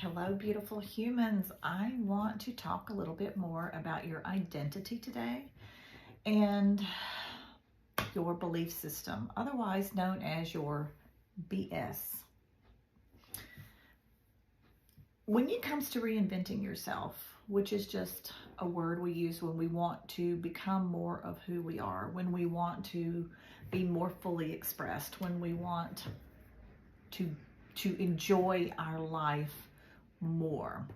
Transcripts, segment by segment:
Hello, beautiful humans. I want to talk a little bit more about your identity today and your belief system, otherwise known as your BS. When it comes to reinventing yourself, which is just a word we use when we want to become more of who we are, when we want to be more fully expressed, when we want to enjoy our life more,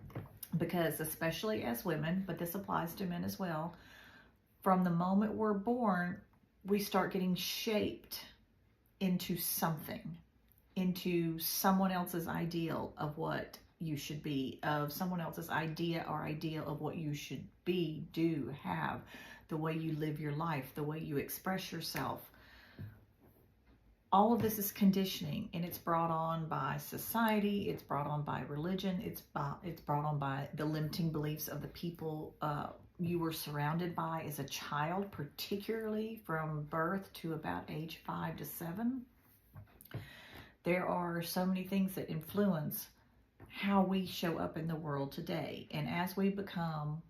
because especially as women, but this applies to men as well, from the moment we're born, we start getting shaped into something, into someone else's ideal of what you should be, of someone else's idea or ideal of what you should be, do, have, the way you live your life, the way you express yourself. All of this is conditioning, and it's brought on by society, it's brought on by religion, it's brought on by the limiting beliefs of the people you were surrounded by as a child, particularly from birth to about age 5 to 7. There are so many things that influence how we show up in the world today. And as we become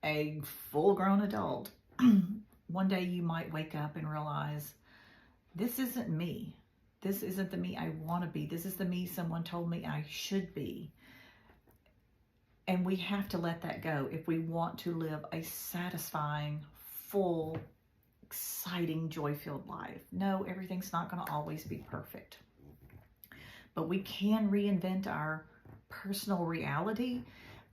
a full-grown adult, one day you might wake up and realize, this isn't me. This isn't the me I want to be. This is the me someone told me I should be. And we have to let that go if we want to live a satisfying, full, exciting, joy-filled life. No, everything's not going to always be perfect. But we can reinvent our personal reality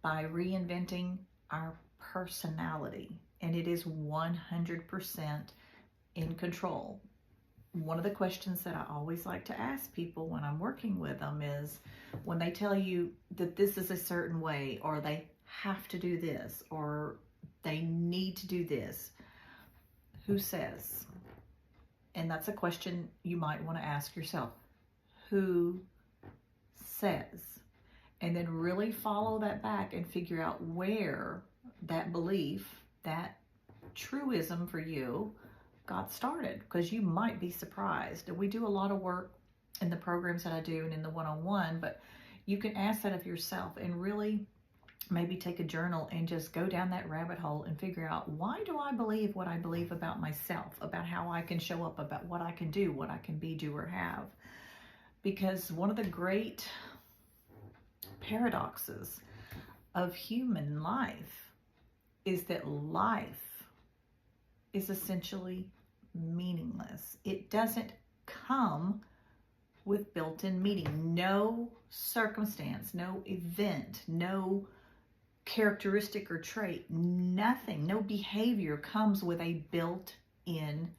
by reinventing our personality. And it is 100% in control. One of the questions that I always like to ask people when I'm working with them is, when they tell you that this is a certain way, or they have to do this, or they need to do this, who says? And that's a question you might want to ask yourself. Who says? And then really follow that back and figure out where that belief, that truism for you, got started, because you might be surprised. And we do a lot of work in the programs that I do and in the one-on-one, but you can ask that of yourself and really maybe take a journal and just go down that rabbit hole and figure out, why do I believe what I believe about myself, about how I can show up, about what I can do, what I can be, do, or have. Because one of the great paradoxes of human life is that life is essentially meaningless. It doesn't come with built-in meaning. No circumstance, no event, no characteristic or trait, nothing, no behavior comes with a built-in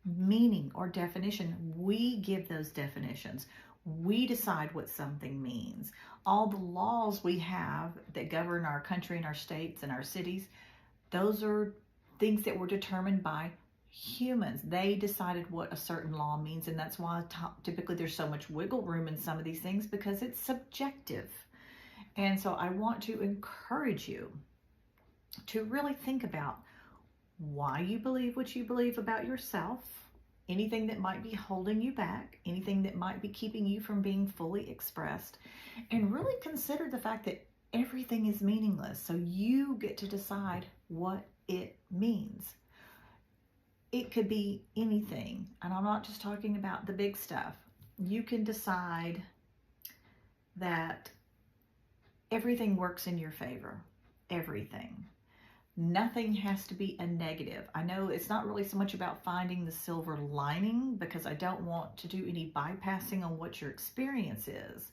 meaning or definition. We give those definitions. We decide what something means. All the laws we have that govern our country and our states and our cities, those are things that were determined by humans. They decided what a certain law means, and that's why typically there's so much wiggle room in some of these things, because it's subjective. And so I want to encourage you to really think about why you believe what you believe about yourself, anything that might be holding you back, anything that might be keeping you from being fully expressed, and really consider the fact that everything is meaningless. So you get to decide what it means. It could be anything, and I'm not just talking about the big stuff. You can decide that everything works in your favor. Everything. Nothing has to be a negative. I know it's not really so much about finding the silver lining, because I don't want to do any bypassing on what your experience is.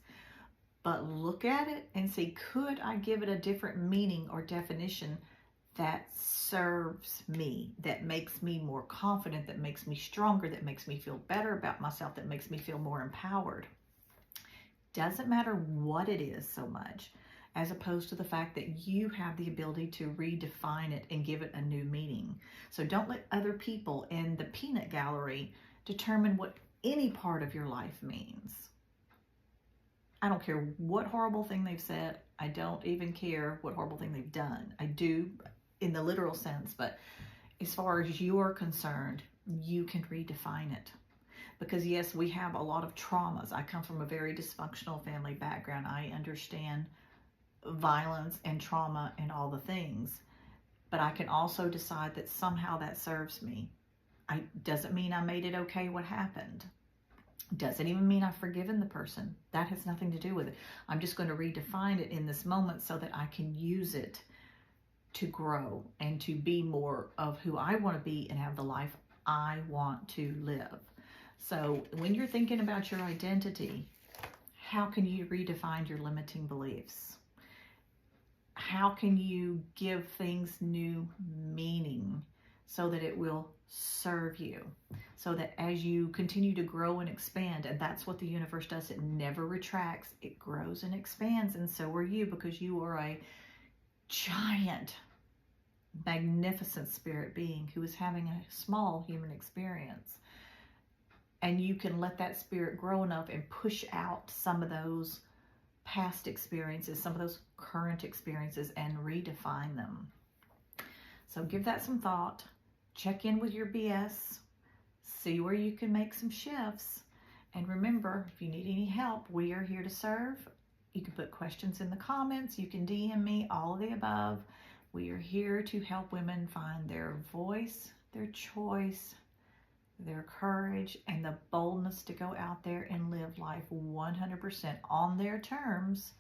But look at it and see, could I give it a different meaning or definition that serves me, that makes me more confident, that makes me stronger, that makes me feel better about myself, that makes me feel more empowered? Doesn't matter what it is so much, as opposed to the fact that you have the ability to redefine it and give it a new meaning. So don't let other people in the peanut gallery determine what any part of your life means. I don't care what horrible thing they've said. I don't even care what horrible thing they've done. I do in the literal sense, but as far as you're concerned, you can redefine it. Because yes, we have a lot of traumas. I come from a very dysfunctional family background. I understand violence and trauma and all the things, but I can also decide that somehow that serves me. Doesn't mean I made it okay what happened. Doesn't even mean I've forgiven the person. That has nothing to do with it. I'm just going to redefine it in this moment so that I can use it to grow and to be more of who I want to be and have the life I want to live. So when you're thinking about your identity, how can you redefine your limiting beliefs? How can you give things new meaning so that it will serve you? So that as you continue to grow and expand, and that's what the universe does, it never retracts, it grows and expands, and so are you, because you are a giant, magnificent spirit being who is having a small human experience. And you can let that spirit grow enough and push out some of those past experiences, some of those current experiences, and redefine them. So give that some thought. Check in with your BS. See where you can make some shifts. And remember, if you need any help, we are here to serve. You can put questions in the comments. You can DM me, all of the above. We are here to help women find their voice, their choice, their courage, and the boldness to go out there and live life 100% on their terms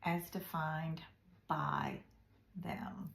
as defined by them.